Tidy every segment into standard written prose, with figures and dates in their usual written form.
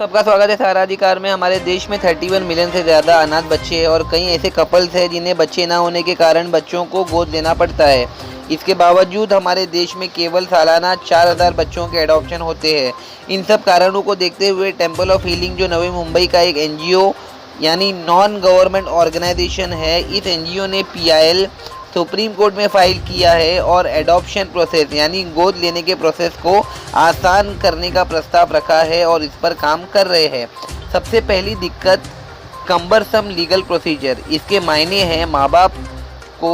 सबका स्वागत है सारा अधिकार में। हमारे देश में 31 मिलियन से ज़्यादा अनाथ बच्चे हैं और कई ऐसे कपल्स हैं जिन्हें बच्चे ना होने के कारण बच्चों को गोद लेना पड़ता है। इसके बावजूद हमारे देश में केवल सालाना 4000 बच्चों के एडॉप्शन होते हैं। इन सब कारणों को देखते हुए टेम्पल ऑफ हीलिंग जो नवी मुंबई का एक NGO यानी नॉन गवर्नमेंट ऑर्गेनाइजेशन है, इस NGO ने PIL सुप्रीम कोर्ट में फाइल किया है और एडॉप्शन प्रोसेस यानी गोद लेने के प्रोसेस को आसान करने का प्रस्ताव रखा है और इस पर काम कर रहे हैं। सबसे पहली दिक्कत कम्बरसम लीगल प्रोसीजर। इसके मायने हैं माँ बाप को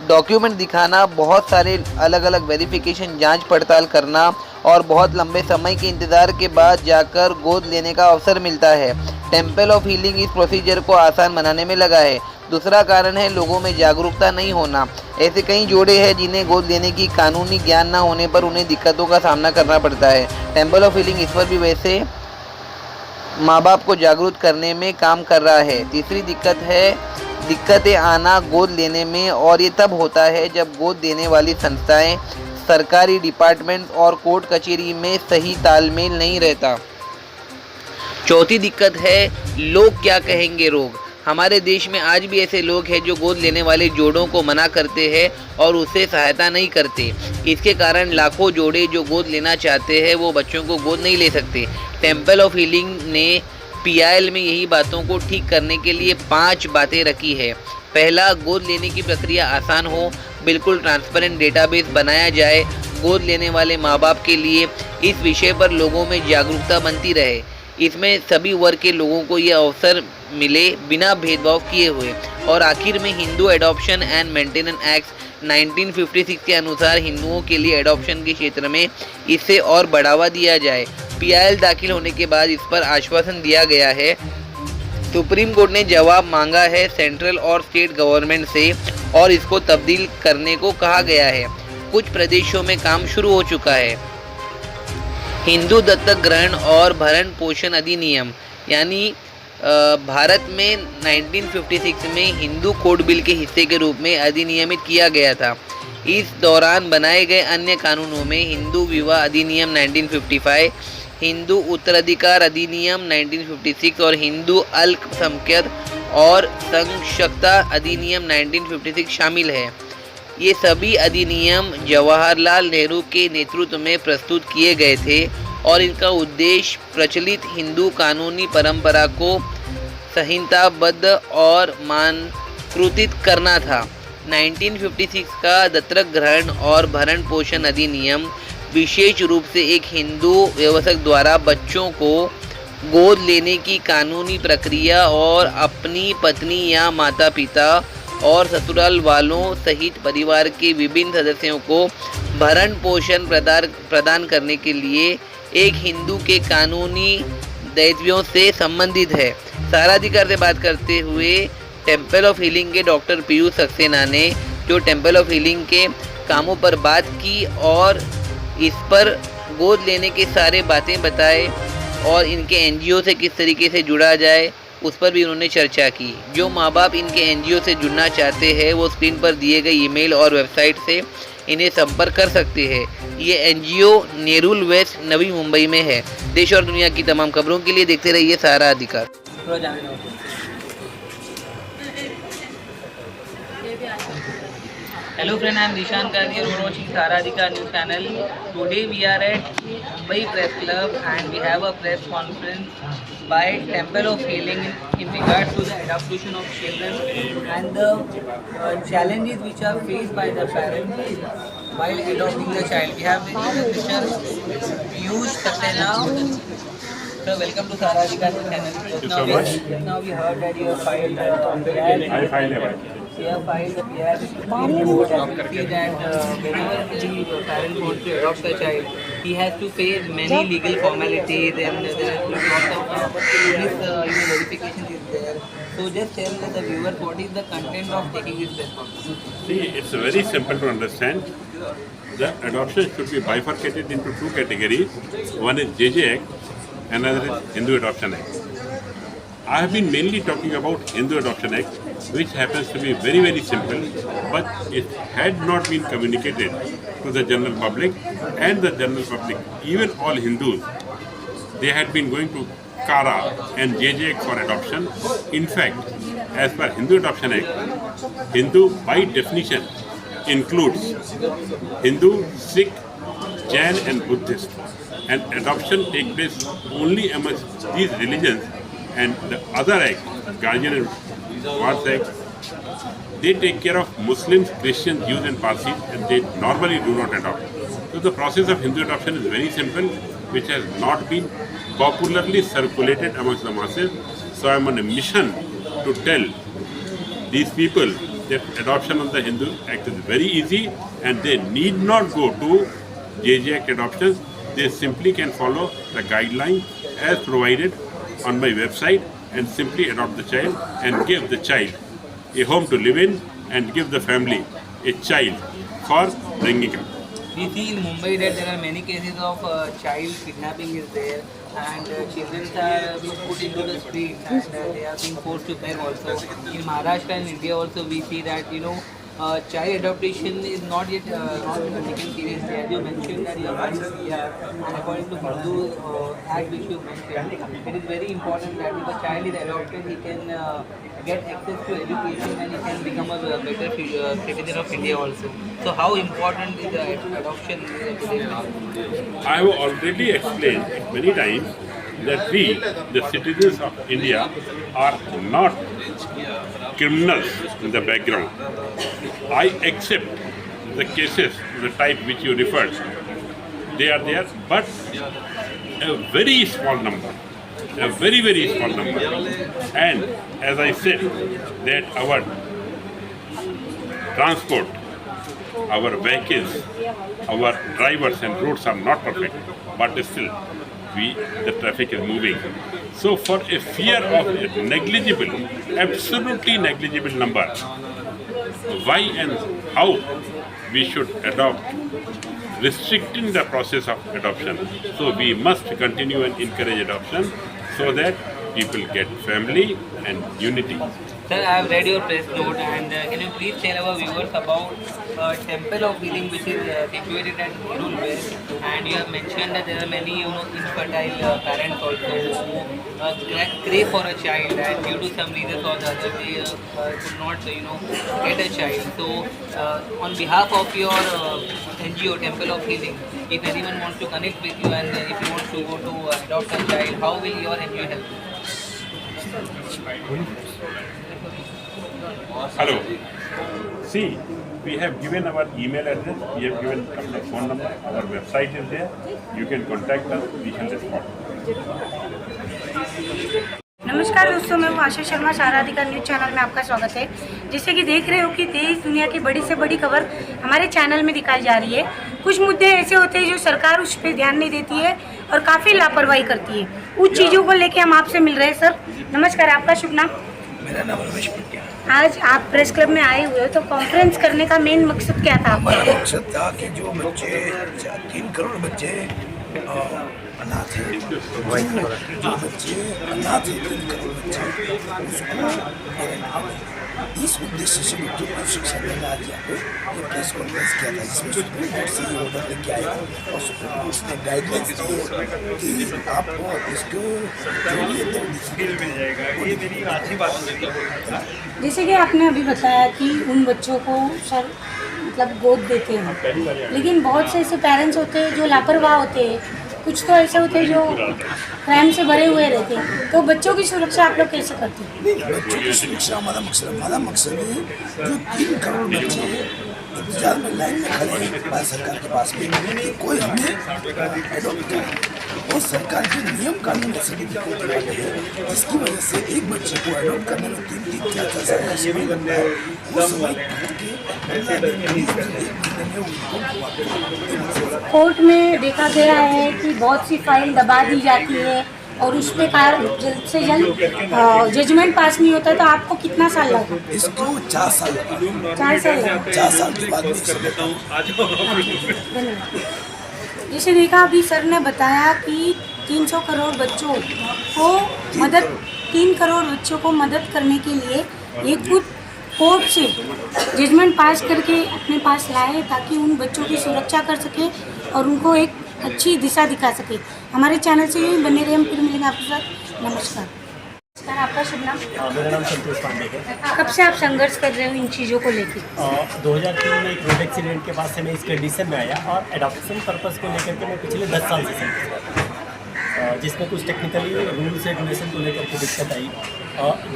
डॉक्यूमेंट दिखाना, बहुत सारे अलग अलग वेरिफिकेशन, जांच पड़ताल करना और बहुत लंबे समय के इंतज़ार के बाद जाकर गोद लेने का अवसर मिलता है। टेम्पल ऑफ हीलिंग इस प्रोसीजर को आसान बनाने में लगा है। दूसरा कारण है लोगों में जागरूकता नहीं होना। ऐसे कई जोड़े हैं जिन्हें गोद लेने की कानूनी ज्ञान न होने पर उन्हें दिक्कतों का सामना करना पड़ता है। टेम्पल ऑफ हीलिंग इस पर भी वैसे माँ बाप को जागरूक करने में काम कर रहा है। तीसरी दिक्कत है दिक्कतें आना गोद लेने में, और ये तब होता है जब गोद देने वाली संस्थाएं, सरकारी डिपार्टमेंट्स और कोर्ट कचहरी में सही तालमेल नहीं रहता। चौथी दिक्कत है लोग क्या कहेंगे रोग। हमारे देश में आज भी ऐसे लोग हैं जो गोद लेने वाले जोड़ों को मना करते हैं और उसे सहायता नहीं करते। इसके कारण लाखों जोड़े जो गोद लेना चाहते हैं वो बच्चों को गोद नहीं ले सकते। टेम्पल ऑफ हीलिंग ने PIL में यही बातों को ठीक करने के लिए 5 बातें रखी है। पहला, गोद लेने की प्रक्रिया आसान हो, बिल्कुल ट्रांसपेरेंट डेटाबेस बनाया जाए गोद लेने वाले माँ बाप के लिए। इस विषय पर लोगों में जागरूकता बनती रहे। इसमें सभी वर्ग के लोगों को यह अवसर मिले बिना भेदभाव किए हुए। और आखिर में Hindu adoption and maintenance act 1956 के अनुसार हिंदुओं के लिए एडॉप्शन के क्षेत्र में इसे और बढ़ावा दिया जाए। PIL दाखिल होने के बाद इस पर आश्वासन दिया गया है। सुप्रीम कोर्ट ने जवाब मांगा है सेंट्रल और स्टेट गवर्नमेंट से और इसको तब्दील करने को कहा गया है। कुछ प्रदेशों में काम शुरू हो चुका है। हिंदू दत्तक ग्रहण और भरण पोषण अधिनियम यानी भारत में 1956 में हिंदू कोड बिल के हिस्से के रूप में अधिनियमित किया गया था। इस दौरान बनाए गए अन्य कानूनों में हिंदू विवाह अधिनियम 1955, हिंदू उत्तराधिकार अधिनियम 1956 और हिंदू अल्पसंख्यक और संरक्षकता अधिनियम 1956 शामिल है। ये सभी अधिनियम जवाहरलाल नेहरू के नेतृत्व में प्रस्तुत किए गए थे और इनका उद्देश्य प्रचलित हिंदू कानूनी परंपरा को संहिताबद्ध और मानकीकृत करना था। 1956 का दत्तक ग्रहण और भरण पोषण अधिनियम विशेष रूप से एक हिंदू व्यवसायक द्वारा बच्चों को गोद लेने की कानूनी प्रक्रिया और अपनी पत्नी या माता पिता और ससुराल वालों सहित परिवार के विभिन्न सदस्यों को भरण पोषण प्रदान करने के लिए एक हिंदू के कानूनी दायित्वों से संबंधित है। सारा अधिकार से बात करते हुए टेम्पल ऑफ हीलिंग के डॉक्टर पीयूष सक्सेना ने जो टेम्पल ऑफ हीलिंग के कामों पर बात की और इस पर गोद लेने के सारे बातें बताए और इनके NGO से किस तरीके से जुड़ा जाए उस पर भी उन्होंने चर्चा की। जो माँ बाप इनके NGO से जुड़ना चाहते हैं वो स्क्रीन पर दिए गए ईमेल और वेबसाइट से इन्हें संपर्क कर सकते हैं। ये NGO नेरुल वेस्ट नवी मुंबई में है। देश और दुनिया की तमाम खबरों के लिए देखते रहिए सारा अधिकार। Hello friend, I am Dishan Kadir. You are watching Sara Adhikar news channel. Today we are at Mumbai Press Club and we have a press conference by Temple of Healing in regards to the adoption of children and the challenges which are faced by the parents while adopting the child. We have Mr. Piyush Saxena. Sir, welcome to Sara Adhikar channel. Thank you so much. Now we heard that you have filed I filed a we have filed that whenever the parent wants to adopt a child, he has to face many legal formalities and there are lots of police verifications is there. So just tell the viewers what is the content of taking this responsibility. See, it's very simple to understand. The adoption should be bifurcated into 2 categories. One is JJ Act, another is Hindu Adoption Act. I have been mainly talking about Hindu Adoption Act, which happens to be very, very simple, but it had not been communicated to the general public, and the general public, even all Hindus, they had been going to CARA and JJ Act for adoption. In fact, as per Hindu Adoption Act, Hindu by definition includes Hindu, Sikh, Jain and Buddhist. And adoption takes place only amongst these religions, and the other act, Guardian and Wards Act, they take care of Muslims, Christians, Jews and Parsis, and they normally do not adopt. So the process of Hindu adoption is very simple, which has not been popularly circulated amongst the masses. So I am on a mission to tell these people that adoption of the Hindu Act is very easy and they need not go to JJ Act adoptions. They simply can follow the guideline as provided on my website and simply adopt the child and give the child a home to live in and give the family a child for bringing up. We see in Mumbai that there are many cases of child kidnapping is there, and children are being put into the street and they are being forced to beg also. In Maharashtra and India also we see that child adoption is not yet not taken seriously. As you mentioned that you are buying PR, and according to Hindu Act which you mentioned, it is very important that if a child is adopted, he can get access to education and he can become a better citizen of India also. So how important is the adoption today? I have already explained many times that we, the citizens of India, are not criminals in the background. I accept the cases, the type which you referred. They are there, but a very small number. A very, very small number. And as I said, that our transport, our vehicles, our drivers and roads are not perfect, but still the traffic is moving. So for a fear of a negligible, absolutely negligible number, why and how we should adopt, restricting the process of adoption. So we must continue and encourage adoption so that people get family and unity. Sir, I have read your press note, and can you please tell our viewers about Temple of Healing, which is situated at Hirul West, and you have mentioned that there are many infertile parents also who crave for a child, and due to some reasons or the other they could not get a child. So on behalf of your NGO Temple of Healing, if anyone wants to connect with you and if you want to go to adopt a child, how will your NGO help you? Hello. See, we have given our email address, we have given our phone number, our website is there. You can contact us, we can respond. नमस्कार दोस्तों, मैं हूँ आशा Sharma. साराधिका news channel में आपका स्वागत है। जैसे कि देख रहे हो कि देश दुनिया की बड़ी से बड़ी खबर हमारे चैनल में दिखाई जा रही है। कुछ मुद्दे ऐसे होते हैं जो सरकार उस पर ध्यान नहीं देती है और काफ़ी लापरवाही करती है। उस चीज़ों को लेके हम आपसे मिल रहे हैं। सर नमस्कार, आपका शुभ नाम? मेरा नाम रमेश पटिया। आज आप प्रेस क्लब में आए हुए हो, तो कॉन्फ्रेंस करने का मेन मकसद क्या था? हमारा मकसद था कि जो बच्चे 3 करोड़ बच्चे अनाथ हैं, जो बच्चे अनाथ हैं 3 करोड़ बच्चे, उसको इस उद्देश्य से बच्चों को शिक्षा देना आज यहाँ पे ये प्रेस कॉन्फ्रेंस किया था, जिसमें सुप्रीम कोर्ट से ये ऑर्डर लेके आया और सुप्रीम कोर्ट ने गाइडलाइंस दी कि आपको इसको जो भी जैसे कि आपने अभी बताया कि उन बच्चों को सर मतलब गोद देते हैं, लेकिन बहुत से ऐसे पेरेंट्स होते हैं जो लापरवाह होते हैं, कुछ तो ऐसे होते हैं जो क्राइम से भरे हुए रहते हैं। तो बच्चों की सुरक्षा आप लोग कैसे करते हैं? बच्चों की सुरक्षा हमारा मकसद है जो 3 करोड़ बच्चे इंतजार में लाइन में खड़े हैं भारत सरकार के पास में कि कोई हमें एडॉप्ट करे, और सरकार के नियम कानून ऐसे भी दिक्कत वाले हैं जिसकी वजह से एक बच्चे को एडॉप्ट करने में 3-3 4-4 साल का समय लगता है। वो समय कोर्ट में देखा गया है कि बहुत सी फाइल दबा दी जाती है और उस पर जल्द से जल्द जजमेंट पास नहीं होता, तो आपको कितना साल लगा? इसको 4 साल लगा। 4 साल लगा। 4 साल के बाद में जैसे देखा अभी सर ने बताया कि 300 करोड़ बच्चों को मदद 3 करोड़ बच्चों को मदद करने के लिए ये खुद कोर्ट से जजमेंट पास करके अपने पास लाए ताकि उन बच्चों की सुरक्षा कर सके और उनको एक अच्छी दिशा दिखा सके। हमारे चैनल से यही बने रहे, हम फिर मिलेंगे आपके साथ नमस्कार। सर, आपका शुभ नाम? मेरा नाम संतोष पांडे है। कब से आप संघर्ष कर रहे हो इन चीज़ों को लेकर? 2003 में एक रोड एक्सीडेंट के बाद से मैं इस कंडीशन में आया और एडॉप्शन पर्पज़ को लेकर के मैं पिछले 10 साल से संघर्ष कर रहा हूँ, जिसमें कुछ टेक्निकली रूल्स रेगुलेशन को लेकर के दिक्कत आई,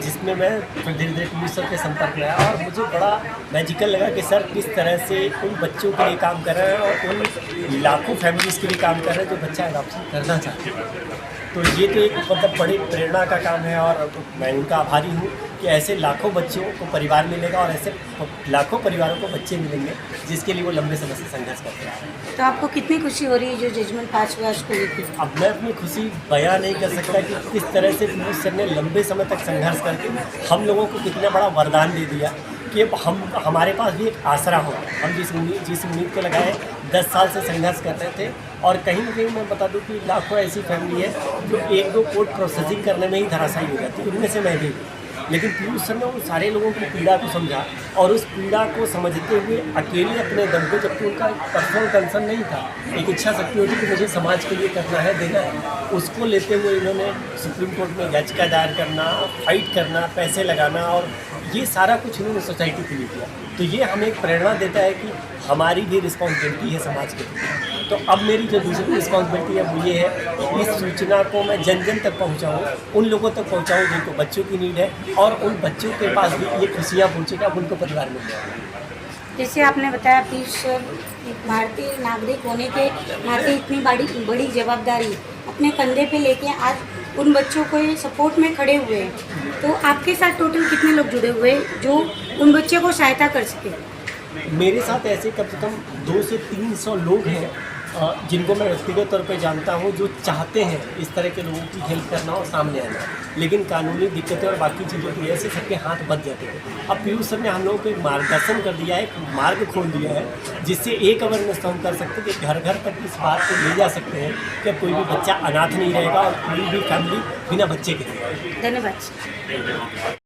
जिसमें मैं फिर धीरे धीरे पुलिस सर के संपर्क में आया और मुझे बड़ा मैजिकल लगा कि सर किस तरह से उन बच्चों के लिए काम कर रहे हैं और उन लाखों फैमिलीज़ के लिए काम कर रहे हैं जो बच्चा एडॉप्शन करना चाहते हैं। तो ये तो एक मतलब बड़ी प्रेरणा का काम है और मैं उनका आभारी हूँ कि ऐसे लाखों बच्चों को परिवार मिलेगा और ऐसे लाखों परिवारों को बच्चे मिलेंगे जिसके लिए वो लंबे समय से संघर्ष करते हैं। तो आपको कितनी खुशी हो रही है जो जजमेंट पास हुआ उसको लेकर? अब मैं अपनी खुशी बयां नहीं कर सकता कि किस तरह से पुलिस सर ने लंबे समय तक संघर्ष करके हम लोगों को कितना बड़ा वरदान दे दिया कि अब हमारे पास भी एक आसरा हो। हम जिस उम्मीद को लगाए 10 साल से संघर्ष कर रहे थे और कहीं ना कहीं मैं बता दूं कि लाखों ऐसी फैमिली है जो 1-2 कोर्ट प्रोसेसिंग करने में ही धराशायी हो जाती है, उनमें से मैं भी। लेकिन पीयूष सर ने उन सारे लोगों की पीड़ा को समझा और उस पीड़ा को समझते हुए अकेले अपने दम पे, जबकि उनका पर्सनल कंसर्न नहीं था, एक इच्छा शक्ति होती कि मुझे समाज के लिए करना है, देना है, उसको लेते हुए इन्होंने सुप्रीम कोर्ट में याचिका दायर करना, फाइट करना, पैसे लगाना और ये सारा कुछ इन्होंने सोसाइटी के लिए किया। तो ये हमें एक प्रेरणा देता है कि हमारी भी रिस्पॉन्सिबिलिटी है समाज के लिए। तो अब मेरी जो दूसरी रिस्पॉन्सिबिलिटी है वो ये है कि इस सूचना को मैं जन जन तक पहुंचाऊं, उन लोगों तक पहुंचाऊं जिनको बच्चों की नीड है और उन बच्चों के पास भी ये खुशियाँ पहुँचे कि अब उनको परिवार मिल जाए। जैसे आपने बताया पीयूष सर एक भारतीय नागरिक होने के नाते इतनी बड़ी जवाबदारी अपने कंधे पे लेके आज उन बच्चों को सपोर्ट में खड़े हुए हैं। तो आपके साथ टोटल कितने लोग जुड़े हुए हैं जो उन बच्चों को सहायता कर सके? मेरे साथ ऐसे कम से कम 200 से 300 लोग हैं जिनको मैं व्यक्तिगत तौर पे जानता हूँ, जो चाहते हैं इस तरह के लोगों की हेल्प करना और सामने आना, लेकिन कानूनी दिक्कतें और बाकी चीज़ों की वजह से सबके हाथ बच जाते हैं। अब पीयूष सर ने हम लोगों को एक मार्गदर्शन कर दिया है, एक मार्ग खोल दिया है, जिससे एक अवेयरनेस हम कर सकते हैं कि घर घर तक इस बात को ले जा सकते हैं कि कोई भी बच्चा अनाथ नहीं रहेगा और कोई भी फैमिली बिना बच्चे के रहेगा। धन्यवाद।